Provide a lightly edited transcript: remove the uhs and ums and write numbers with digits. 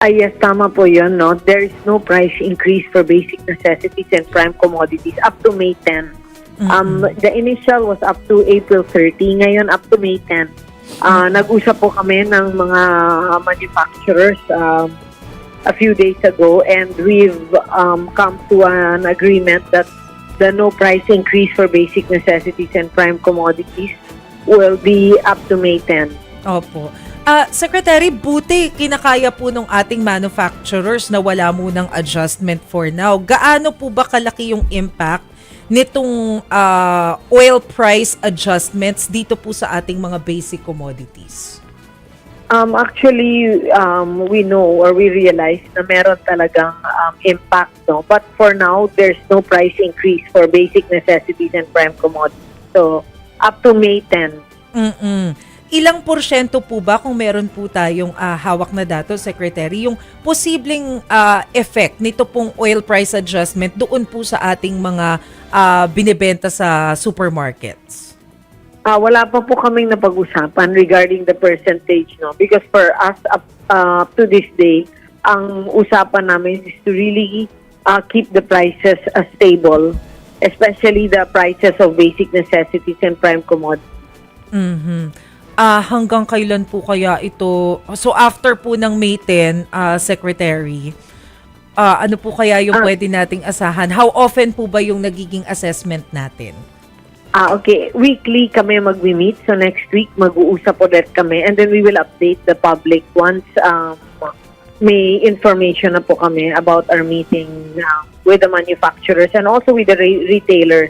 Yes, tama po yun, no? There is no price increase for basic necessities and prime commodities up to May 10. The initial was up to April 30. Ngayon, up to May 10. Nag-usap po kami ng mga manufacturers a few days ago, and we've come to an agreement that the no price increase for basic necessities and prime commodities will be up to May 10. Opo. Secretary, buti kinakaya po ng ating manufacturers na wala munang adjustment for now. Gaano po ba kalaki yung impact nitong oil price adjustments dito po sa ating mga basic commodities? Actually, we know or we realize na meron talagang impact, no? But for now, there's no price increase for basic necessities and prime commodities. So, up to May 10. Ilang porsyento po ba, kung meron po tayong hawak na dato, Secretary, yung posibleng effect nito pong oil price adjustment doon po sa ating mga binibenta sa supermarkets? Wala pa po kaming napag-usapan regarding the percentage, no? Because for us, up to this day, ang usapan namin is to really keep the prices stable, especially the prices of basic necessities and prime commodities. Hanggang kailan po kaya ito? So after po ng May 10, Secretary, ano po kaya yung pwede nating asahan? How often po ba yung nagiging assessment natin? Okay. Weekly kami mag-meet. So next week, mag-uusap ulit kami. And then we will update the public once may information na po kami about our meeting with the manufacturers and also with the retailers